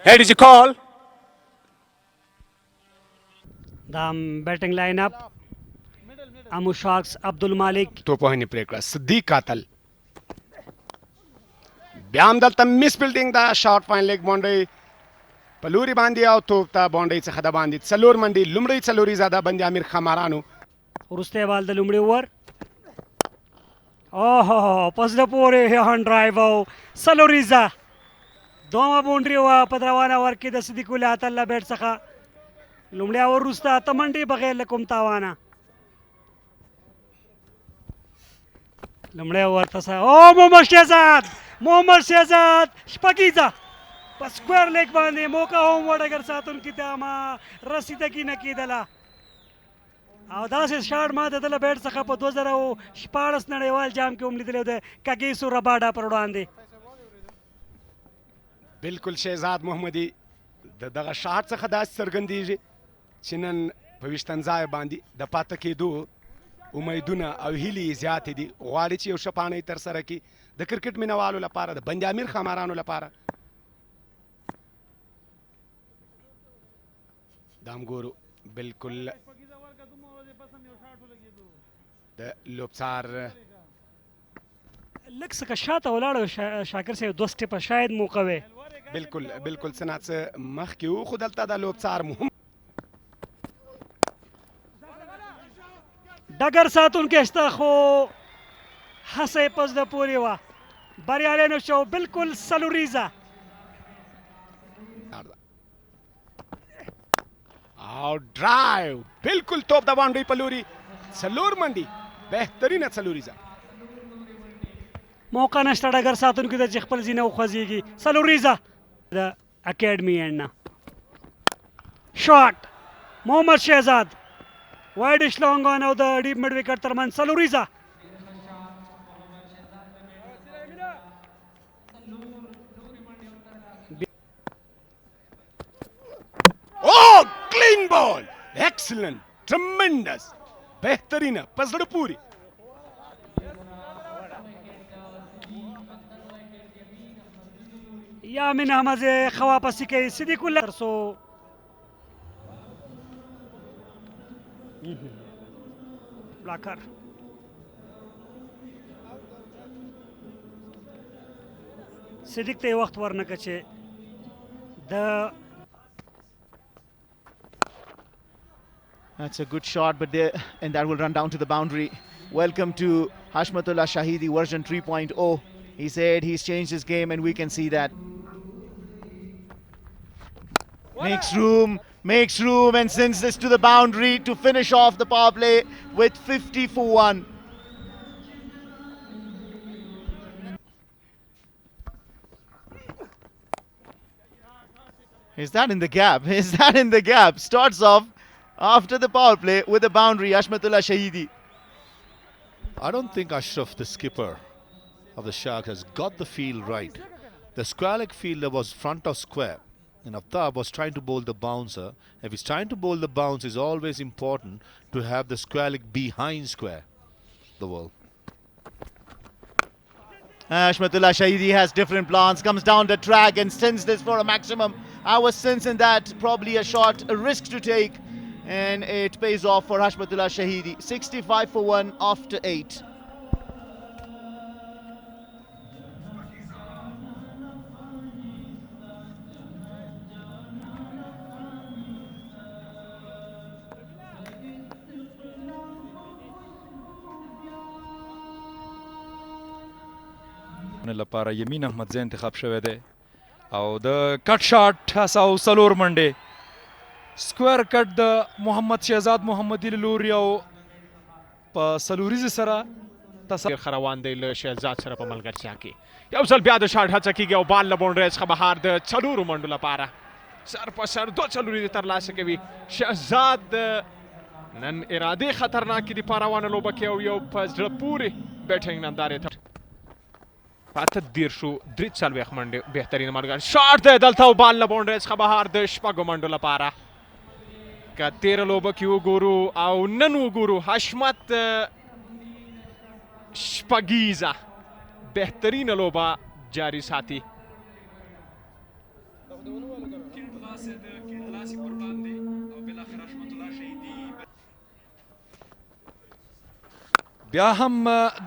Head is a call. The batting lineup: Amu Sharks, Abdul Malik. तो पोहनी प्रेकड़ा सिद्दीक कातल ब्याम दलता miss building दा shot fine leg boundary पलूरी बांधी आओ तो ता बाउंड्री से खदा बांधी सलूर मंडी लुमड़ी सलूरी ज्यादा बंदी Aamir खमारानु Uruste bal the lumdi over. Oh, pas the pore on drive out. Saloriza. Doma boundary हुआ पदरवाना वर की दस दिकुले आता ला बैठ सका लुमड़िया और रुस्ता तमंडी बगैर लकुम तावाना लुमड़िया वर तसा ओ मोहम्मद शहजाद शपकीजा बस स्क्वायर लेग बांधे मौका होमवर्ड अगर साथ उनकी तामा रसीद की नकीदला आवाज़ से शार्ट मार देता ला बैठ सका पर 2014 नड़ेवाल जाम के उम्मीद ले उधर कागीसु रबाडा पर उड़ांदे बिल्कुल शहजाद मोहम्मदी दगा शॉट से खदा सरगंदी चिनन भविष्यन जाय बांधी द पात के दो उम्मीदुना और हिली ज्यादा दी वाली ची उशपाने तर सर की द क्रिकेट में नवालो लपारा द बंदी आमिर खमारानो लपारा दामगोरू बिल्कुल द लोपसार लक्स का शाता वलाड़ो शाकिर से दोस्ते पर शायद मौका वे बिल्कुल बिल्कुल सनात से मख क्यों खुदलता दा लोपसार मुहम्मद डगर साथ उनके इस्ताखो हंसे पस द पूरी वा बरियाले नो शो बिल्कुल सलूरीजा और ड्राइव बिल्कुल टॉप द बाउंड्री पलूरी सलूर मंडी बेहतरीन सलूरीजा मौका नष्ट डगर साथ उनकी द जखपल जीना उखजीगी सलूरीजा द एकेडमी एंड ना shot Mohammad Shahzad wide long on the deep mid wicket तरमन सलूरीजा Oh, clean ball! Excellent! Tremendous! बेहतरीन पसड़ पूरी या من همزه خواپسی که سیدی کل سو بلاکر صدیق ته وخت ورنکه چې د That's a good shot, but and that will run down to the boundary. Welcome to Hashmatullah Shahidi version 3.0. He said he's changed his game, and we can see that. Makes room, and sends this to the boundary to finish off the power play with 50 for 1. Is that in the gap? Is that in the gap? Starts off after the power play with a boundary, Hashmatullah Shahidi. I don't think Ashraf, the skipper of the Shark, has got the field right. The square leg fielder was front of square, and Aftab was trying to bowl the bouncer. If he's trying to bowl the bounce, it's always important to have the square leg behind square. The ball. Hashmatullah Shahidi has different plans, comes down the track and sends this for a maximum. I was sensing that probably a shot, a risk to take, and it pays off for Hashmatullah Shahidi. 65 for 1 after 8. لپاره یمین احمد زین انتخاب شوی دی او د کټ شاټ او سلور منډه سکوير کټ د محمد شهزاد محمدي لوري او په سلوریز سره تصویر خروان دی له شهزاد سره په ملګرتیا کې یو ځل بیا د شاټ هڅه کیږي او بال له باونډري څخه بهر د څلورو منډو لپاره سر په سر دوه څلوري ترلاسه کوي شهزاد نن ارادي خطرناک دي پاروانه لوبه کې او یو په زړه پورې بیټینګ نندارې پاته دیر شو درې څلوېښت منډې بهترین ملګری شاټ دی دلته او بال له باونډرۍ څخه بهر د شپږو منډو لپاره که تېره لوبه کې وګورو او نن وګورو حشمت شپږیزه بهترینه لوبه जारी साथी بیا هم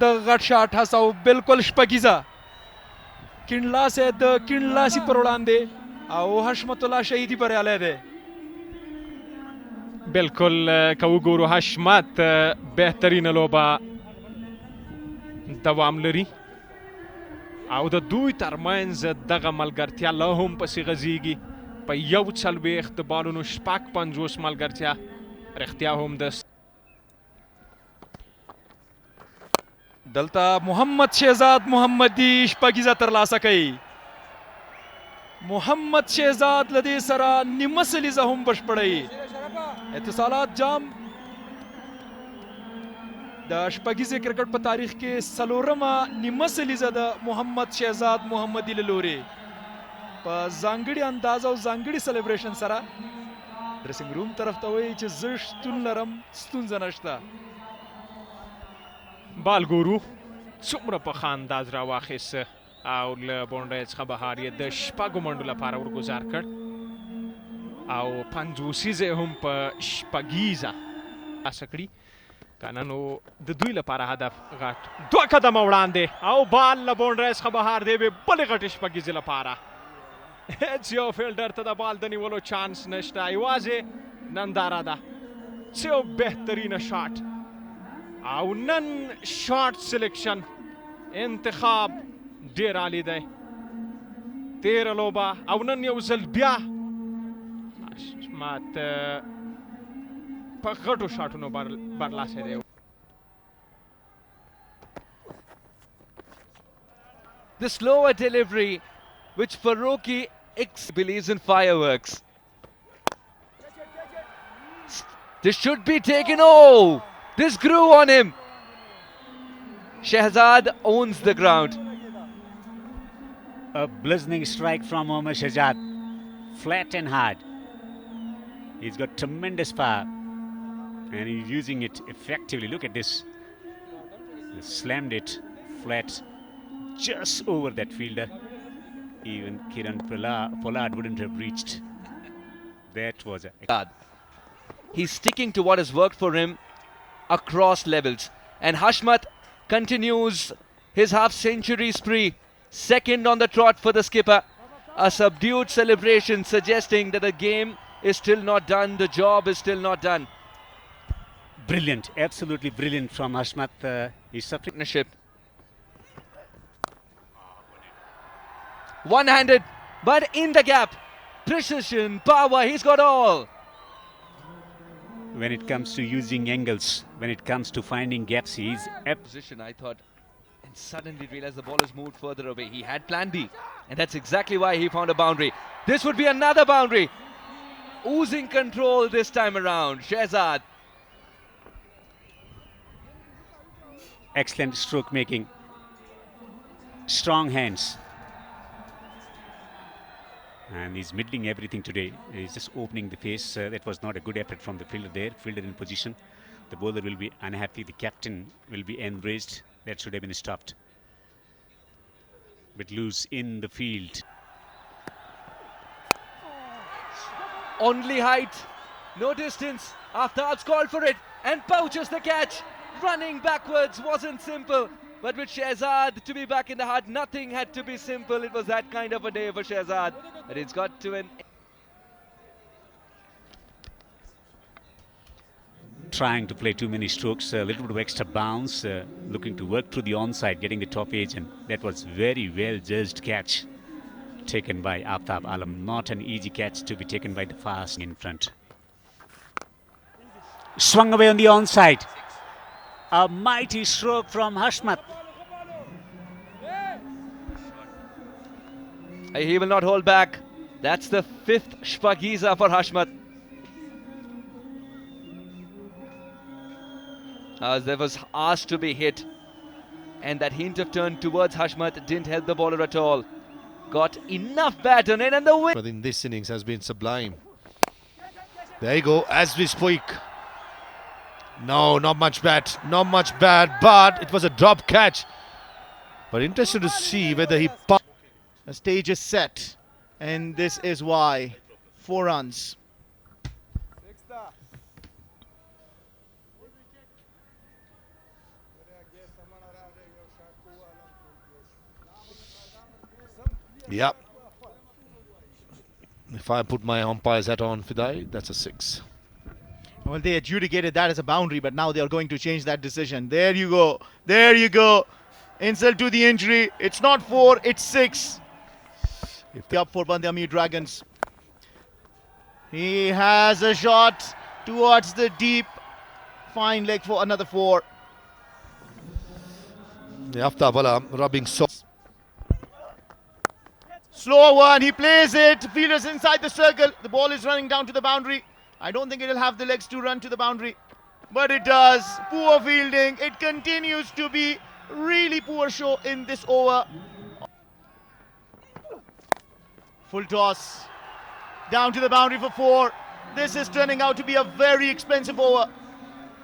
د غټ شاټ هڅه او بالکل شپږیزه کیڼلاسې د کیڼلاسي پر وړاندې او حشمت الله شهیدي بریالی دی. بالکل که وګورو حشمت بهترینه لوبه دوام لري او د دوی ترمنځ دغه ملګرتیا لا هم پسې غځېږي په 41 بالونو 50 ملګرتیا رښتیا هم د دلته محمد شهزاد محمدي شپږیزه ترلاسه کوي. محمد شهزاد له دې سره نیمه سلیزه هم بشپړوي. اتصالات جام د شپږیزې کرکټ په تاریخ کې څلورمه نیمه سلیزه د محمد شهزاد محمدي له لورې په ځانګړي انداز او ځانګړي سلیبریشن سره ډریسنګ روم طرف ته وایي چې زه شتون لرم ستونزه نشته. بال ګورو څومره په ښه انداز راواخیست او له بونډۍ څخه بهر یې د شپږو منډو لپاره ورګزار کړ او 50 هم په شپږیزه ترلاسه کړي. که نه نو د دوی لپاره هدف غټ 2 قدمه وړاندې او بال له بونډۍ څخه بهر دی بلې غټې شپږیزې لپاره هیڅ یو فیلډر ته د بال د نیولو چانس نشته. یوازې ننداره ده څه یو بهترینه شاټ او نن شارټ سلیکشن انتخاب ډیر عالی دی. تیره لوبه او نن یو ځل بیا حشمت په غټو شاټونو برلاسی دی. The slower delivery, which Faruqi believes in fireworks. This should be taken. Oh! This grew on him. Shehzad owns the ground. A blazing strike from Mohammad Shehzad. Flat and hard. He's got tremendous power. And he's using it effectively. Look at this. He slammed it flat just over that fielder. Even Kiran Pollard wouldn't have reached. That was a... He's sticking to what has worked for him across levels, and Hashmat continues his half-century spree, second on the trot for the skipper. A subdued celebration suggesting that the game is still not done, the job is still not done. Brilliant, absolutely brilliant from Hashmat. He's suffering. Partnership. One-handed, but in the gap. Precision, power, he's got all. When it comes to using angles, when it comes to finding gaps, he's Position, I thought, and suddenly realized the ball has moved further away. He had plan B, and that's exactly why he found a boundary. This would be another boundary. Oozing control this time around. Shehzad. excellent stroke making, strong hands. And he's middling everything today. He's just opening the face. That was not a good effort from the fielder there. Fielder in position. The bowler will be unhappy. The captain will be enraged. That should have been stopped. But loose in the field. Only height, no distance. Aftab's called for it and pouches the catch. Running backwards wasn't simple. But with Shehzad to be back in the heart, nothing had to be simple. It was that kind of a day for Shehzad. But it's got to an... Trying to play too many strokes, a little bit of extra bounce, looking to work through the onside, getting the top edge, and that was very well judged catch taken by Aftab Alam. Not an easy catch to be taken by the fast in front. Swung away on the onside. A mighty stroke from Hashmat. He will not hold back. That's the 5th Shpagiza for Hashmat. There was asked to be hit, and that hint of turn towards Hashmat didn't help the bowler at all. Got enough bat on it, and the win. But in this innings has been sublime. There you go, as we speak. No, not much bat, but it was a drop catch. But interesting to see whether he The stage is set, and this is why. 4 runs. Yep. If I put my umpire's hat on, Fidai, that's a 6. Well, they adjudicated that as a boundary, but now they are going to change that decision. There you go. There you go. Insult to the injury. It's not 4, it's 6. Up for Bandiami Dragons. He has a shot towards the deep. Fine leg for another 4. The Aftab Bala rubbing so. Slow one, he plays it. Fielders inside the circle. The ball is running down to the boundary. I don't think it'll have the legs to run to the boundary, but it does. Poor fielding. It continues to be really poor show in this over. Full toss. Down to the boundary for 4. This is turning out to be a very expensive over.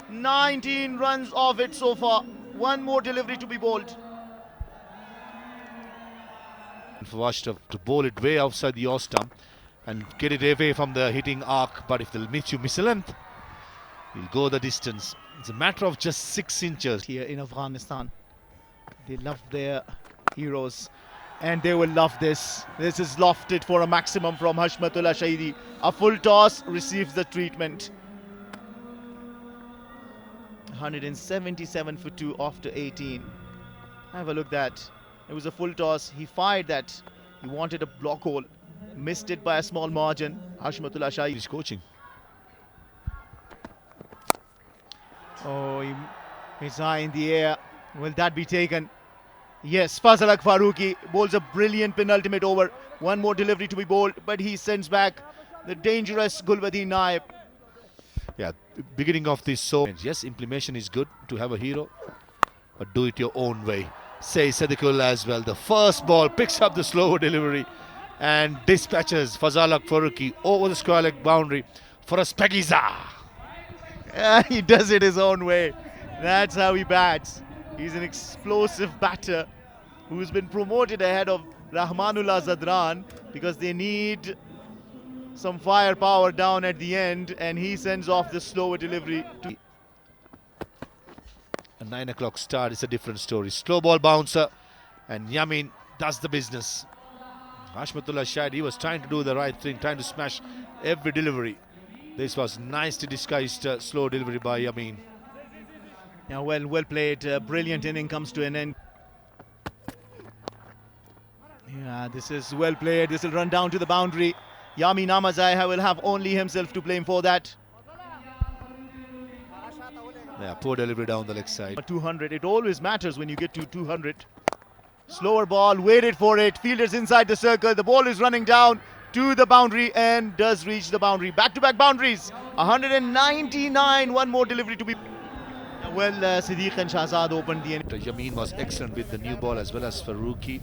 19 runs off it so far. One more delivery to be bowled. For Ashraf to bowl it way outside the off stump and get it away from the hitting arc, but if they'll miss a length, he'll go the distance. It's a matter of just 6 inches. Here in Afghanistan, they love their heroes, and they will love this. This is lofted for a maximum from Hashmatullah Shahidi. A full toss receives the treatment. 177 for 2 after 18. Have a look at that. It was a full toss. He fired that. He wanted a block hole. Missed it by a small margin. Hashmatullah Shahidi. He's coaching. Oh, he's high in the air. Will that be taken? Yes, Fazalak Farooqi bowls a brilliant penultimate over. One more delivery to be bowled, but he sends back the dangerous Gulbadin Naib. Yeah, beginning of this so. Yes, implementation is good to have a hero, but do it your own way. Say Sadikul as well. The first ball picks up the slow delivery and dispatches Fazalak Farooqi over the square leg boundary for a Spagiza. He does it his own way. That's how he bats. He's an explosive batter who's been promoted ahead of Rahmanullah Zadran because they need some firepower down at the end, and he sends off the slower delivery. A 9 o'clock start is a different story. Slow ball bouncer, and Yamin does the business. Hashmatullah Shahidi was trying to do the right thing, trying to smash every delivery. This was nicely disguised slow delivery by Yamin. Yeah, well played. Brilliant inning comes to an end. Yeah, this is well played. This will run down to the boundary. Yamin Namazai will have only himself to blame for that. Yeah, poor delivery down the leg side. 200. It always matters when you get to 200. Slower ball, waited for it. Fielders inside the circle. The ball is running down to the boundary and does reach the boundary. Back-to-back boundaries. 199. One more delivery to be. Well, Siddiq and Shahzad opened the end. Yamin was excellent with the new ball as well as Farooqi.